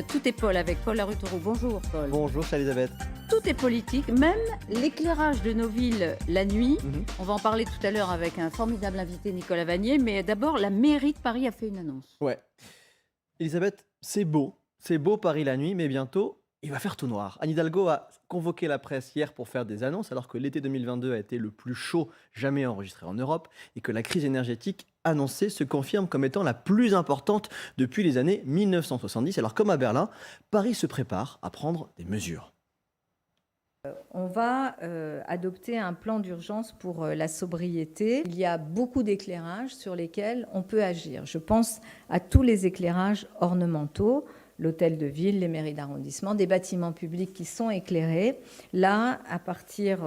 Tout est Paul avec Paul Larutereau. Bonjour Paul. Bonjour, chère Elisabeth. Tout est politique, même l'éclairage de nos villes la nuit. On va en parler tout à l'heure avec un formidable invité, Nicolas Vanier. Mais d'abord, la mairie de Paris a fait une annonce. Ouais. Elisabeth, c'est beau. C'est beau Paris la nuit, mais bientôt, il va faire tout noir. Anne Hidalgo a convoqué la presse hier pour faire des annonces, alors que l'été 2022 a été le plus chaud jamais enregistré en Europe et que la crise énergétique annoncée se confirme comme étant la plus importante depuis les années 1970. Alors comme à Berlin, Paris se prépare à prendre des mesures. On va adopter un plan d'urgence pour la sobriété. Il y a beaucoup d'éclairages sur lesquels on peut agir. Je pense à tous les éclairages ornementaux, l'hôtel de ville, les mairies d'arrondissement, des bâtiments publics qui sont éclairés. Là, à partir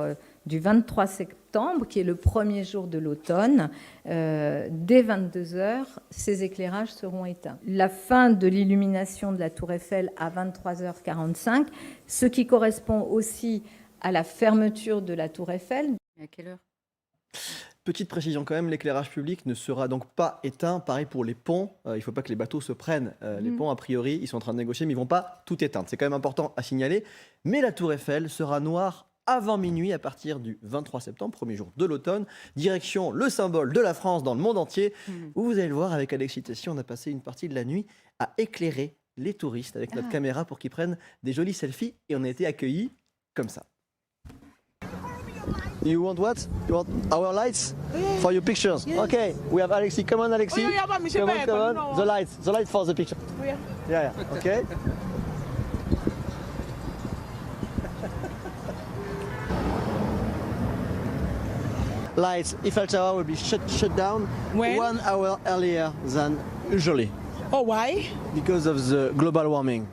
du 23 septembre, qui est le premier jour de l'automne, dès 22h, ces éclairages seront éteints. La fin de l'illumination de la Tour Eiffel à 23h45, ce qui correspond aussi à la fermeture de la Tour Eiffel. À quelle heure ? Petite précision quand même, l'éclairage public ne sera donc pas éteint. Pareil pour les ponts, il ne faut pas que les bateaux se prennent. Les ponts, a priori, ils sont en train de négocier, mais ils ne vont pas tout éteindre. C'est quand même important à signaler. Mais la Tour Eiffel sera noire avant minuit à partir du 23 septembre, premier jour de l'automne. Direction le symbole de la France dans le monde entier, où vous allez le voir avec Alexis Tessier, on a passé une partie de la nuit à éclairer les touristes avec notre caméra pour qu'ils prennent des jolis selfies. Et on a été accueillis comme ça. You want what? You want our lights for your pictures? Yes. Okay, we have Alexis. Come on, Alexis. Come on. The lights for the picture. Yeah. Okay. Lights. Eiffel Tower will be shut down 1 hour earlier than usually. Oh, why? Because of the global warming.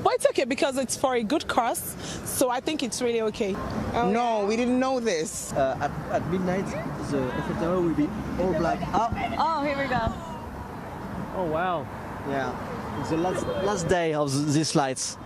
Well, it's okay because it's for a good cause, so I think it's really okay. No, we didn't know this. At midnight, the Eiffel Tower will be all black. Oh, here we go. Oh wow! Yeah, it's the last day of these lights.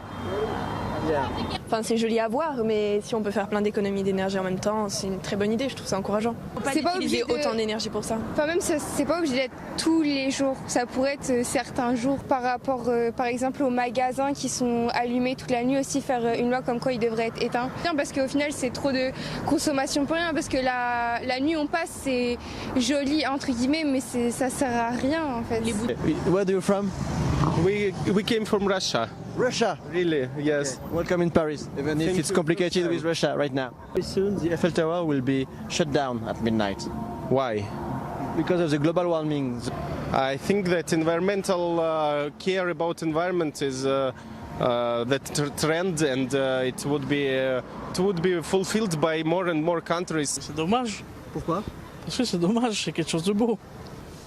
Yeah. Enfin, c'est joli à voir, mais si on peut faire plein d'économies d'énergie en même temps, c'est une très bonne idée, je trouve ça encourageant. Faut pas utiliser autant d'énergie pour ça. Enfin, même c'est pas obligé d'être tous les jours, ça pourrait être certains jours par rapport par exemple aux magasins qui sont allumés toute la nuit aussi, faire une loi comme quoi ils devraient être éteints. Parce qu'au final c'est trop de consommation pour rien, parce que la nuit on passe, c'est joli entre guillemets, mais ça sert à rien en fait. Where are you from? We came from Russia. Russia. Really? Yes. Okay. Welcome in Paris, even if it's complicated with Russia right now. Very soon the Eiffel Tower will be shut down at midnight. Why? Because of the global warming. I think that environmental care about environment is that trend, and it would be fulfilled by more and more countries. C'est dommage. Pourquoi? Parce que c'est dommage, c'est quelque chose de beau.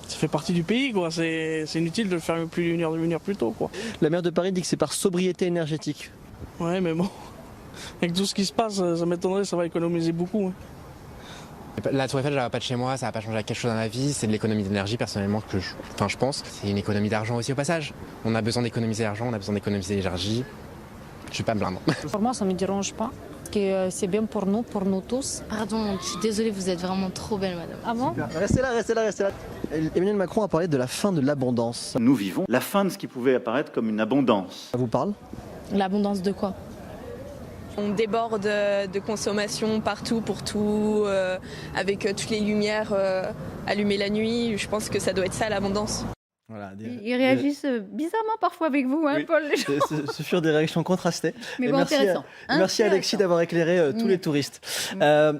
Ça fait partie du pays, quoi. C'est inutile de le faire venir plus tôt, quoi. La maire de Paris dit que c'est par sobriété énergétique. Ouais, mais bon, avec tout ce qui se passe, ça m'étonnerait, ça va économiser beaucoup. La Tour Eiffel, je la vois pas de chez moi, ça va pas changer quelque chose dans ma vie, c'est de l'économie d'énergie personnellement que je pense. C'est une économie d'argent aussi au passage. On a besoin d'économiser l'argent, on a besoin d'économiser l'énergie. Je vais pas me plaindre. Pour moi, ça me dérange pas. Que c'est bien pour nous tous. Pardon, je suis désolée, vous êtes vraiment trop belle, madame. Ah bon? Restez là. Emmanuel Macron a parlé de la fin de l'abondance. Nous vivons la fin de ce qui pouvait apparaître comme une abondance. Ça vous parle? L'abondance de quoi? On déborde de consommation partout pour tout, avec toutes les lumières allumées la nuit. Je pense que ça doit être ça l'abondance. Voilà, Ils réagissent bizarrement parfois avec vous, hein, oui, Paul. ce furent des réactions contrastées. Mais bon, merci, merci Alexis d'avoir éclairé tous les touristes.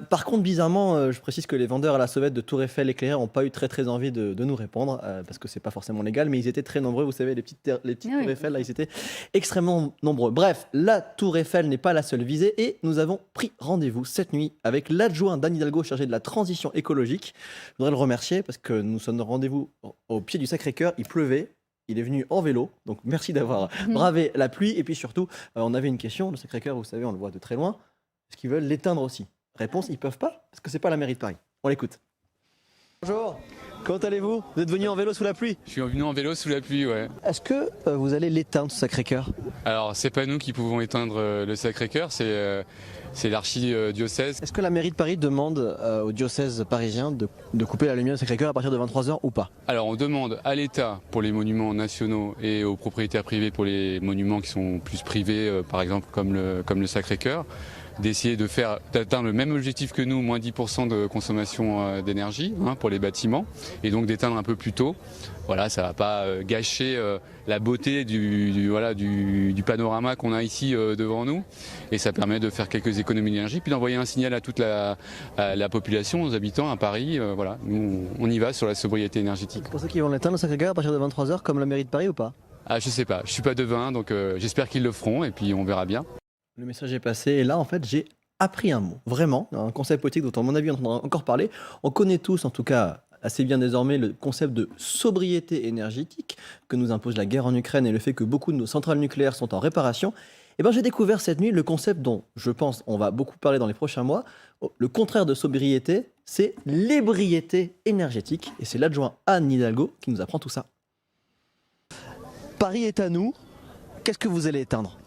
Par contre, bizarrement, je précise que les vendeurs à la sauvette de Tour Eiffel éclairée n'ont pas eu très envie de nous répondre, parce que c'est pas forcément légal, mais ils étaient très nombreux. Vous savez, les petites Tour Eiffel, là, ils étaient extrêmement nombreux. Bref, la Tour Eiffel n'est pas la seule visée, et nous avons pris rendez-vous cette nuit avec l'adjoint d'Anne Hidalgo chargé de la transition écologique. Je voudrais le remercier parce que nous sommes rendez-vous au pied du Sacré-Cœur. Il pleuvait, il est venu en vélo, donc merci d'avoir bravé la pluie. Et puis surtout, on avait une question, le Sacré-Cœur, vous savez, on le voit de très loin. Est-ce qu'ils veulent l'éteindre aussi? Réponse, ils ne peuvent pas, parce que ce n'est pas la mairie de Paris. On l'écoute. Bonjour. Comment allez-vous? Vous êtes venu en vélo sous la pluie? Je suis venu en vélo sous la pluie, ouais. Est-ce que vous allez l'éteindre, ce Sacré-Cœur? Alors, c'est pas nous qui pouvons éteindre le Sacré-Cœur, c'est l'archidiocèse. Est-ce que la mairie de Paris demande au diocèse parisien de couper la lumière du Sacré-Cœur à partir de 23h ou pas? Alors, on demande à l'État pour les monuments nationaux et aux propriétaires privés pour les monuments qui sont plus privés, par exemple comme le Sacré-Cœur, d'essayer d'atteindre le même objectif que nous, moins 10% de consommation d'énergie pour les bâtiments, et donc d'éteindre un peu plus tôt. Voilà, ça ne va pas gâcher la beauté du panorama qu'on a ici devant nous, et ça permet de faire quelques économies d'énergie, puis d'envoyer un signal à toute la population, aux habitants à Paris. Voilà, nous, on y va sur la sobriété énergétique. Vous pensez qu'ils vont l'éteindre, le Sacré-Cœur, à partir de 23h, comme la mairie de Paris ou pas? Ah, je sais pas, je suis pas devin, donc j'espère qu'ils le feront, et puis on verra bien. Le message est passé et là en fait j'ai appris un mot, vraiment, un concept politique dont à mon avis on entendra encore parler. On connaît tous en tout cas assez bien désormais le concept de sobriété énergétique que nous impose la guerre en Ukraine et le fait que beaucoup de nos centrales nucléaires sont en réparation. Et ben j'ai découvert cette nuit le concept dont je pense on va beaucoup parler dans les prochains mois. Le contraire de sobriété, c'est l'ébriété énergétique et c'est l'adjoint Anne Hidalgo qui nous apprend tout ça. Paris est à nous, qu'est-ce que vous allez éteindre?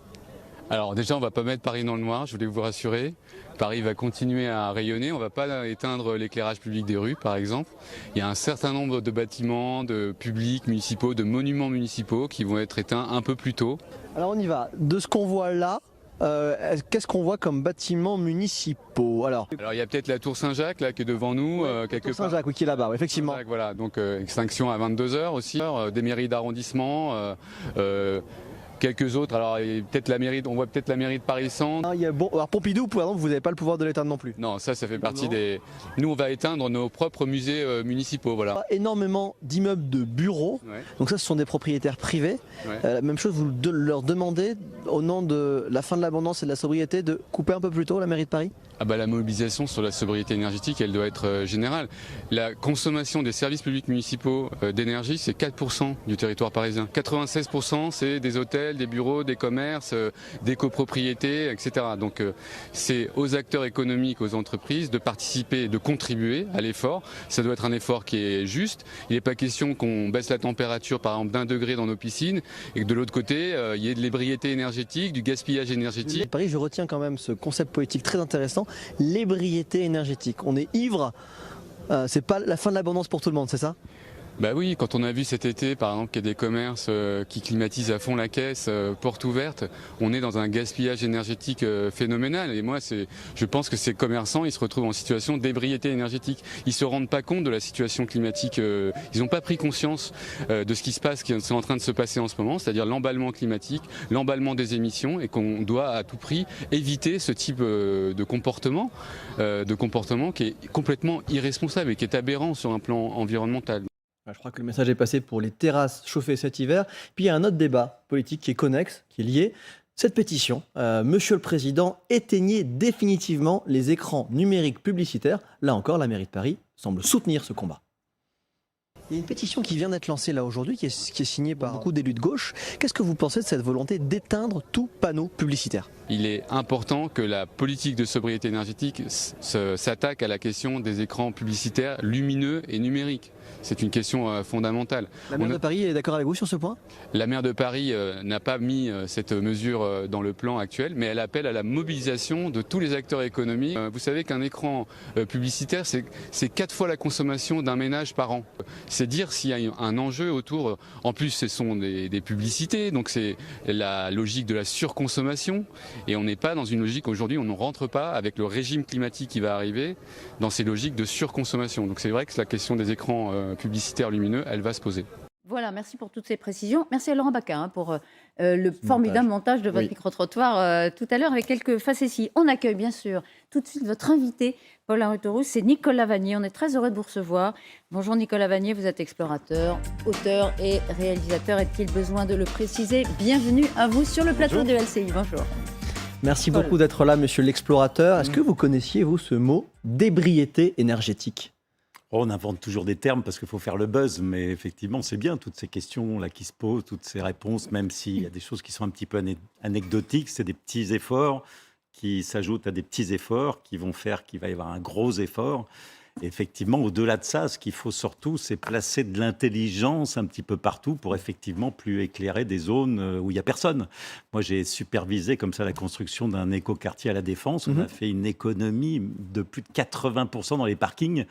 Alors déjà, on ne va pas mettre Paris dans le noir, je voulais vous rassurer. Paris va continuer à rayonner, on ne va pas éteindre l'éclairage public des rues par exemple. Il y a un certain nombre de bâtiments, de publics municipaux, de monuments municipaux qui vont être éteints un peu plus tôt. Alors on y va, de ce qu'on voit là, qu'est-ce qu'on voit comme bâtiments municipaux? Alors il y a peut-être la tour Saint-Jacques là qui est devant nous, quelque part. Saint-Jacques, oui, qui est là-bas, effectivement. Saint-Jacques, voilà, donc extinction à 22h aussi, des mairies d'arrondissement. Quelques autres, alors peut-être la mairie, on voit peut-être la mairie de Paris-Centre. Alors Pompidou, par exemple, vous n'avez pas le pouvoir de l'éteindre non plus. Non, ça fait partie des... Nous, on va éteindre nos propres musées municipaux, voilà. Énormément d'immeubles de bureaux, donc ça, ce sont des propriétaires privés. Même chose, vous leur demandez, au nom de la fin de l'abondance et de la sobriété, de couper un peu plus tôt la mairie de Paris? La mobilisation sur la sobriété énergétique, elle doit être générale. La consommation des services publics municipaux d'énergie, c'est 4% du territoire parisien. 96%, c'est des hôtels, des bureaux, des commerces, des copropriétés, etc. Donc c'est aux acteurs économiques, aux entreprises de participer, de contribuer à l'effort. Ça doit être un effort qui est juste. Il n'est pas question qu'on baisse la température par exemple d'1 degré dans nos piscines et que de l'autre côté, il y ait de l'ébriété énergétique, du gaspillage énergétique. À Paris, je retiens quand même ce concept politique très intéressant, l'ébriété énergétique. On est ivre, c'est pas la fin de l'abondance pour tout le monde, c'est ça? Bah oui, quand on a vu cet été, par exemple, qu'il y a des commerces qui climatisent à fond la caisse, porte ouverte, on est dans un gaspillage énergétique phénoménal. Et moi, je pense que ces commerçants, ils se retrouvent en situation d'ébriété énergétique. Ils se rendent pas compte de la situation climatique. Ils n'ont pas pris conscience de ce qui se passe, qui est en train de se passer en ce moment, c'est-à-dire l'emballement climatique, l'emballement des émissions, et qu'on doit à tout prix éviter ce type de comportement qui est complètement irresponsable et qui est aberrant sur un plan environnemental. Je crois que le message est passé pour les terrasses chauffées cet hiver. Puis il y a un autre débat politique qui est connexe, qui est lié. Cette pétition, Monsieur le Président, éteignez définitivement les écrans numériques publicitaires. Là encore, la mairie de Paris semble soutenir ce combat. Il y a une pétition qui vient d'être lancée là aujourd'hui, qui est signée par beaucoup d'élus de gauche. Qu'est-ce que vous pensez de cette volonté d'éteindre tout panneau publicitaire? Il est important que la politique de sobriété énergétique s'attaque à la question des écrans publicitaires lumineux et numériques. C'est une question fondamentale. La maire de Paris est d'accord avec vous sur ce point? La maire de Paris n'a pas mis cette mesure dans le plan actuel, mais elle appelle à la mobilisation de tous les acteurs économiques. Vous savez qu'un écran publicitaire, c'est 4 fois la consommation d'un ménage par an. C'est dire s'il y a un enjeu autour. En plus, ce sont des publicités, donc c'est la logique de la surconsommation. Et on n'est pas dans une logique, aujourd'hui, on ne rentre pas avec le régime climatique qui va arriver dans ces logiques de surconsommation. Donc c'est vrai que la question des écrans publicitaires lumineux, elle va se poser. Voilà, merci pour toutes ces précisions. Merci à Laurent Bacca pour le formidable montage de votre micro-trottoir tout à l'heure avec quelques facéties. On accueille bien sûr tout de suite votre invité, Paul Arutoglu, c'est Nicolas Vanier. On est très heureux de vous recevoir. Bonjour Nicolas Vanier, vous êtes explorateur, auteur et réalisateur. Est-il besoin de le préciser? Bienvenue à vous sur le plateau de LCI. Bonjour. Merci beaucoup d'être là, monsieur l'explorateur. Est-ce que vous connaissiez, vous, ce mot d'ébriété énergétique? On invente toujours des termes parce qu'il faut faire le buzz, mais effectivement, c'est bien toutes ces questions là qui se posent, toutes ces réponses, même s'il y a des choses qui sont un petit peu anecdotiques, c'est des petits efforts qui s'ajoutent à des petits efforts qui vont faire qu'il va y avoir un gros effort. Effectivement, au-delà de ça, ce qu'il faut surtout, c'est placer de l'intelligence un petit peu partout pour effectivement plus éclairer des zones où il n'y a personne. Moi, j'ai supervisé comme ça la construction d'un écoquartier à la Défense. On a fait une économie de plus de 80% dans les parkings,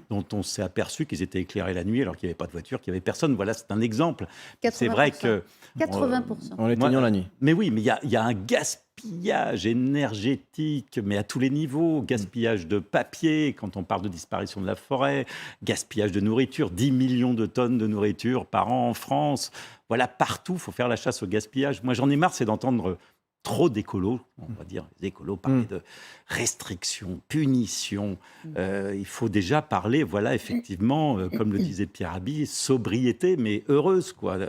dont on s'est aperçu qu'ils étaient éclairés la nuit alors qu'il n'y avait pas de voiture, qu'il n'y avait personne. Voilà, c'est un exemple. 80%. C'est vrai que... 80%. En l'éteignant la nuit. Mais oui, mais il y a un gaspillage énergétique, mais à tous les niveaux. Gaspillage de papier, quand on parle de disparition de la forêt. Gaspillage de nourriture, 10 millions de tonnes de nourriture par an en France. Voilà, partout, il faut faire la chasse au gaspillage. Moi, j'en ai marre, c'est d'entendre trop d'écolos. On va dire, les écolos parler de restrictions, punitions. Il faut déjà parler, voilà, effectivement, comme le disait Pierre Rabhi, sobriété, mais heureuse, quoi.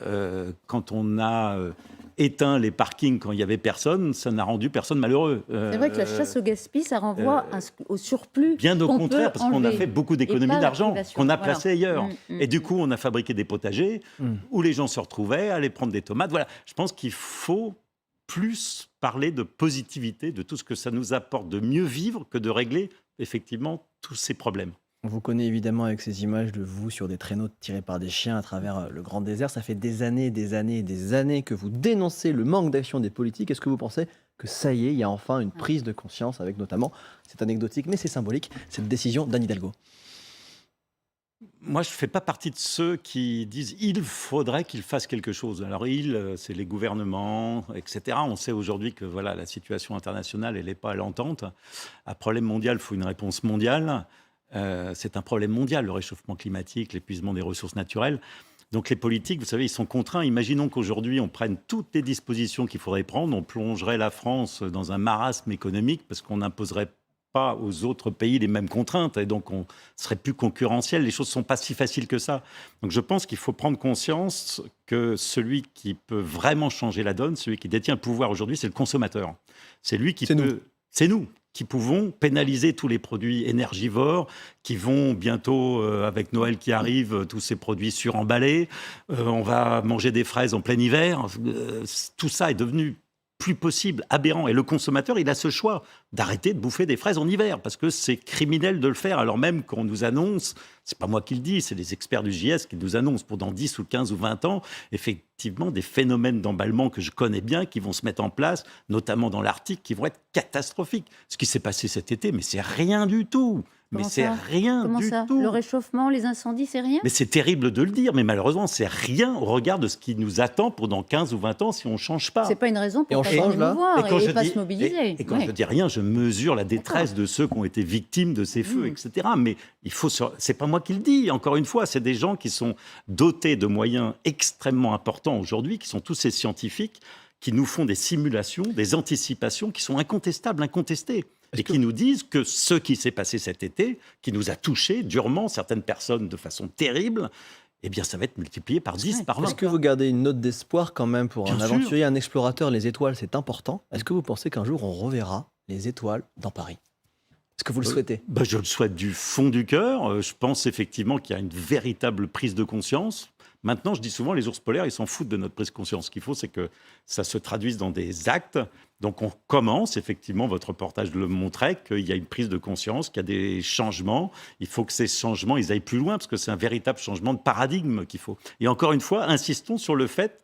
Quand on a... éteint les parkings quand il n'y avait personne, ça n'a rendu personne malheureux. C'est vrai que la chasse au gaspillage, ça renvoie au surplus. Bien au contraire, parce qu'on a fait beaucoup d'économies d'argent qu'on a placé ailleurs. Et du coup, on a fabriqué des potagers où les gens se retrouvaient, allaient prendre des tomates. Voilà, je pense qu'il faut plus parler de positivité, de tout ce que ça nous apporte de mieux vivre que de régler effectivement tous ces problèmes. On vous connaît évidemment avec ces images de vous sur des traîneaux tirés par des chiens à travers le grand désert. Ça fait des années que vous dénoncez le manque d'action des politiques. Est-ce que vous pensez que ça y est, il y a enfin une prise de conscience avec notamment, c'est anecdotique mais c'est symbolique, cette décision d'Anne Hidalgo? Moi, je ne fais pas partie de ceux qui disent « il faudrait qu'il fasse quelque chose ». Alors, c'est les gouvernements, etc. On sait aujourd'hui que voilà, la situation internationale, elle n'est pas à l'entente. À problème mondial, il faut une réponse mondiale. C'est un problème mondial, le réchauffement climatique, l'épuisement des ressources naturelles. Donc les politiques, vous savez, ils sont contraints. Imaginons qu'aujourd'hui, on prenne toutes les dispositions qu'il faudrait prendre. On plongerait la France dans un marasme économique parce qu'on n'imposerait pas aux autres pays les mêmes contraintes. Et donc, on serait plus concurrentiel. Les choses ne sont pas si faciles que ça. Donc je pense qu'il faut prendre conscience que celui qui peut vraiment changer la donne, celui qui détient le pouvoir aujourd'hui, c'est le consommateur. C'est lui qui peut... C'est nous qui pouvons pénaliser tous les produits énergivores qui vont bientôt, avec Noël qui arrive, tous ces produits suremballés. On va manger des fraises en plein hiver. Tout ça est devenu plus possible, aberrant. Et le consommateur, il a ce choix d'arrêter de bouffer des fraises en hiver, parce que c'est criminel de le faire, alors même qu'on nous annonce, c'est pas moi qui le dis, c'est les experts du JS qui nous annoncent pour dans 10 ou 15 ou 20 ans, effectivement, des phénomènes d'emballement que je connais bien, qui vont se mettre en place, notamment dans l'Arctique, qui vont être catastrophiques. Ce qui s'est passé cet été, mais c'est rien du tout. Mais c'est rien du tout. Le réchauffement, les incendies, c'est rien? Mais c'est terrible de le dire, mais malheureusement, c'est rien au regard de ce qui nous attend pendant 15 ou 20 ans si on ne change pas. C'est pas une raison pour pas se mouvoir et pas se mobiliser. Et quand je dis rien, je mesure la détresse de ceux qui ont été victimes de ces feux, etc. Mais il faut, c'est pas moi qui le dis, encore une fois, c'est des gens qui sont dotés de moyens extrêmement importants aujourd'hui, qui sont tous ces scientifiques, qui nous font des simulations, des anticipations qui sont incontestables, incontestées. Et qui nous disent que ce qui s'est passé cet été, qui nous a touchés durement, certaines personnes de façon terrible, eh bien, ça va être multiplié par 10, par 20. Est-ce que vous gardez une note d'espoir quand même pour un aventurier, un explorateur? Les étoiles, c'est important. Est-ce que vous pensez qu'un jour, on reverra les étoiles dans Paris? Est-ce que vous le souhaitez? Je le souhaite du fond du cœur. Je pense effectivement qu'il y a une véritable prise de conscience. Maintenant, je dis souvent, les ours polaires, ils s'en foutent de notre prise de conscience. Ce qu'il faut, c'est que ça se traduise dans des actes. Donc, on commence, effectivement, votre reportage le montrait, qu'il y a une prise de conscience, qu'il y a des changements. Il faut que ces changements, ils aillent plus loin, parce que c'est un véritable changement de paradigme qu'il faut. Et encore une fois, insistons sur le fait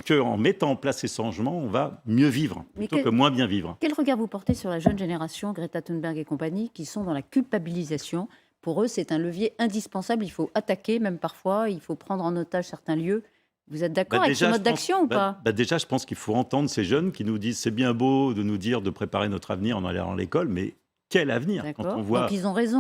qu'en mettant en place ces changements, on va mieux vivre, plutôt que moins bien vivre. Quel regard vous portez sur la jeune génération, Greta Thunberg et compagnie, qui sont dans la culpabilisation? Pour eux, c'est un levier indispensable. Il faut attaquer, même parfois, il faut prendre en otage certains lieux. Vous êtes d'accord avec ce mode d'action ou pas? Déjà, je pense qu'il faut entendre ces jeunes qui nous disent c'est bien beau de nous dire de préparer notre avenir en allant à l'école, mais quel avenir quand on voit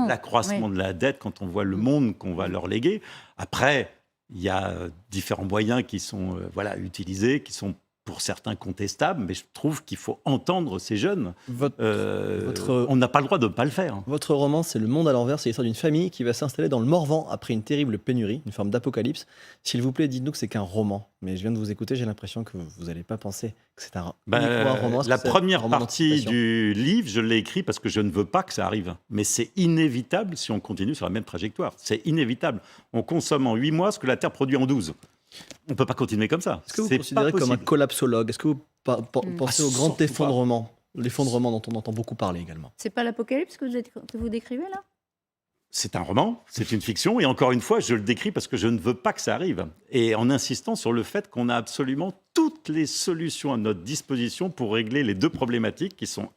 l'accroissement de la dette, quand on voit le monde qu'on va leur léguer. Après, il y a différents moyens qui sont utilisés, qui sont pour certains contestables, mais je trouve qu'il faut entendre ces jeunes. On n'a pas le droit de ne pas le faire. Votre roman, c'est Le Monde à l'envers, c'est l'histoire d'une famille qui va s'installer dans le Morvan après une terrible pénurie, une forme d'apocalypse. S'il vous plaît, dites-nous que c'est qu'un roman. Mais je viens de vous écouter, j'ai l'impression que vous n'allez pas penser que c'est un roman. La première partie du livre, je l'ai écrit parce que je ne veux pas que ça arrive. Mais c'est inévitable si on continue sur la même trajectoire. C'est inévitable. On consomme en 8 mois ce que la Terre produit en 12. On ne peut pas continuer comme ça. Est-ce que vous considérez comme un collapsologue? Est-ce que vous pensez au grand effondrement, l'effondrement dont on entend beaucoup parler également? C'est pas l'apocalypse que vous décrivez là? c'est un roman, c'est une fiction, et encore une fois, je le décris parce que je ne veux pas que ça arrive. Et en insistant sur le fait qu'on a absolument toutes les solutions à notre disposition pour régler les deux problématiques qui sont,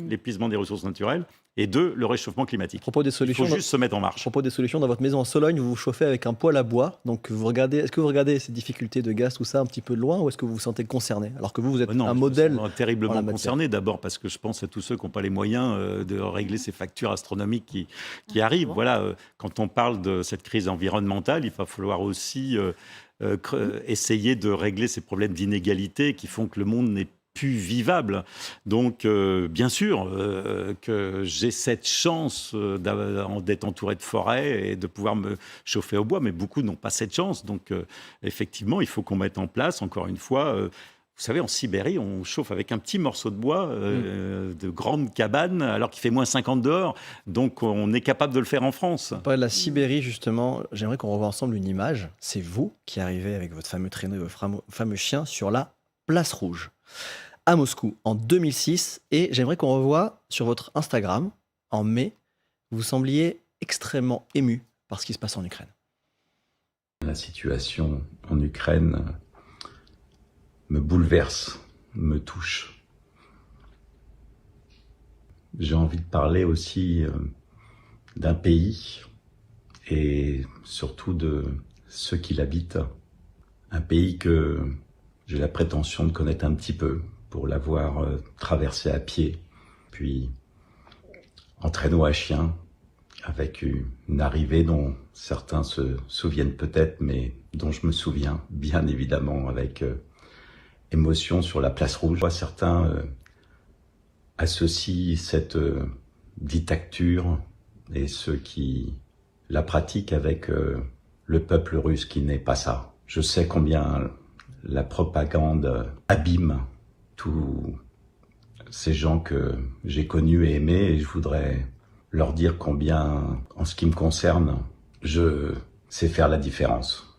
l'épuisement des ressources naturelles, et 2, le réchauffement climatique. À propos des solutions, il faut juste se mettre en marche. À propos des solutions, dans votre maison en Sologne, vous vous chauffez avec un poêle à bois. Donc, est-ce que vous regardez ces difficultés de gaz, tout ça, un petit peu de loin, ou est-ce que vous vous sentez concerné? Alors que vous êtes un modèle. Non, terriblement concerné, d'abord parce que je pense à tous ceux qui n'ont pas les moyens de régler ces factures astronomiques qui arrivent. Voilà, quand on parle de cette crise environnementale, il va falloir aussi essayer de régler ces problèmes d'inégalité qui font que le monde n'est plus vivable. Donc, bien sûr que j'ai cette chance d'être entouré de forêts et de pouvoir me chauffer au bois, mais beaucoup n'ont pas cette chance. Donc, effectivement, il faut qu'on mette en place, encore une fois, vous savez, en Sibérie, on chauffe avec un petit morceau de bois, de grandes cabanes, alors qu'il fait moins 50 dehors. Donc, on est capable de le faire en France. On parle de la Sibérie, justement. J'aimerais qu'on revoie ensemble une image. C'est vous qui arrivez avec votre fameux traîneau et votre fameux chien sur la Place Rouge, à Moscou, en 2006. Et j'aimerais qu'on revoie sur votre Instagram, en mai, vous sembliez extrêmement ému par ce qui se passe en Ukraine. La situation en Ukraine me bouleverse, me touche. J'ai envie de parler aussi d'un pays et surtout de ceux qui l'habitent. Un pays que j'ai la prétention de connaître un petit peu pour l'avoir traversé à pied, puis en traîneau à chien, avec une arrivée dont certains se souviennent peut-être, mais dont je me souviens bien évidemment avec émotion sur la Place Rouge. Certains associent cette dictature et ceux qui la pratiquent avec le peuple russe, qui n'est pas ça. Je sais combien la propagande abîme tous ces gens que j'ai connus et aimés, et je voudrais leur dire combien, en ce qui me concerne, je sais faire la différence.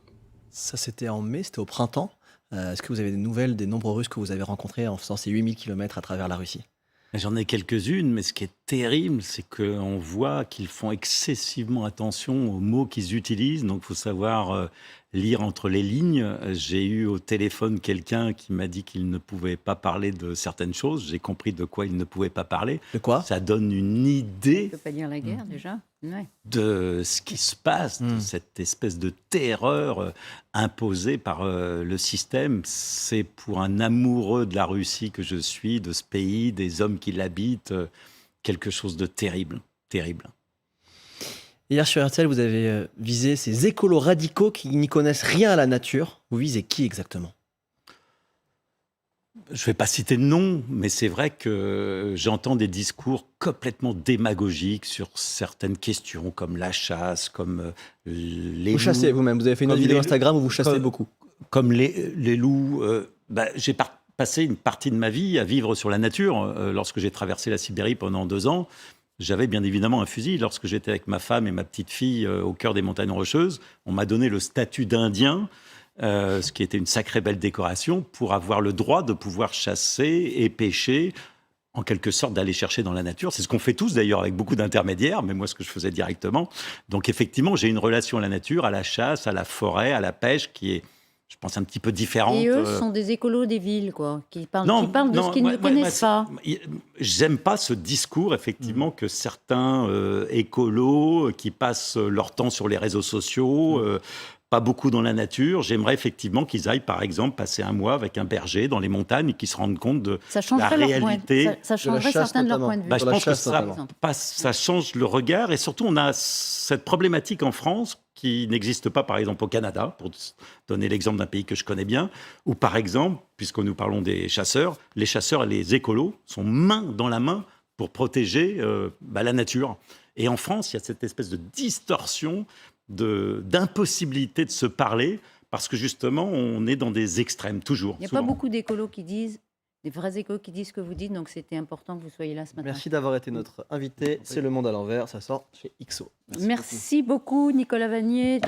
Ça, c'était en mai, c'était au printemps. Est-ce que vous avez des nouvelles des nombreux Russes que vous avez rencontrés en faisant ces 8000 km à travers la Russie? J'en ai quelques-unes, mais ce qui est terrible, c'est qu'on voit qu'ils font excessivement attention aux mots qu'ils utilisent. Donc, il faut savoir lire entre les lignes. J'ai eu au téléphone quelqu'un qui m'a dit qu'il ne pouvait pas parler de certaines choses. J'ai compris de quoi il ne pouvait pas parler. De quoi? Ça donne une idée. Ça ne peut pas dire la guerre, déjà. Ouais. De ce qui se passe, de cette espèce de terreur imposée par le système. C'est pour un amoureux de la Russie que je suis, de ce pays, des hommes qui l'habitent, quelque chose de terrible, terrible. Hier sur RTL, vous avez visé ces écolos radicaux qui n'y connaissent rien à la nature. Vous visez qui exactement? Je ne vais pas citer de nom, mais c'est vrai que j'entends des discours complètement démagogiques sur certaines questions, comme la chasse, comme les loups. Vous chassez vous-même, vous avez fait une vidéo Instagram où vous chassez beaucoup. Comme les loups. J'ai passé une partie de ma vie à vivre sur la nature. Lorsque j'ai traversé la Sibérie pendant 2 ans, j'avais bien évidemment un fusil. Lorsque j'étais avec ma femme et ma petite fille au cœur des montagnes rocheuses, on m'a donné le statut d'Indien. Ce qui était une sacrée belle décoration, pour avoir le droit de pouvoir chasser et pêcher, en quelque sorte d'aller chercher dans la nature. C'est ce qu'on fait tous d'ailleurs avec beaucoup d'intermédiaires, mais moi ce que je faisais directement. Donc effectivement, j'ai une relation à la nature, à la chasse, à la forêt, à la pêche qui est, je pense, un petit peu différente. Et eux sont des écolos des villes, quoi, qui parlent de ce qu'ils ne connaissent pas. J'aime pas ce discours, effectivement, que certains écolos qui passent leur temps sur les réseaux sociaux, pas beaucoup dans la nature. J'aimerais effectivement qu'ils aillent, par exemple, passer un mois avec un berger dans les montagnes et qu'ils se rendent compte de la réalité. Ça changerait certains de leur point de vue. Je pense que ça change le regard. Et surtout, on a cette problématique en France qui n'existe pas, par exemple, au Canada, pour donner l'exemple d'un pays que je connais bien, ou par exemple, puisque nous parlons des chasseurs, les chasseurs et les écolos sont main dans la main pour protéger la nature. Et en France, il y a cette espèce de distorsion, d'impossibilité de se parler, parce que justement, on est dans des extrêmes, toujours. Il n'y a pas beaucoup d'écolos qui disent, des vrais écolos qui disent ce que vous dites, donc c'était important que vous soyez là ce matin. Merci d'avoir été notre invité. C'est Le Monde à l'envers, ça sort chez XO. Merci beaucoup, Nicolas Vanier.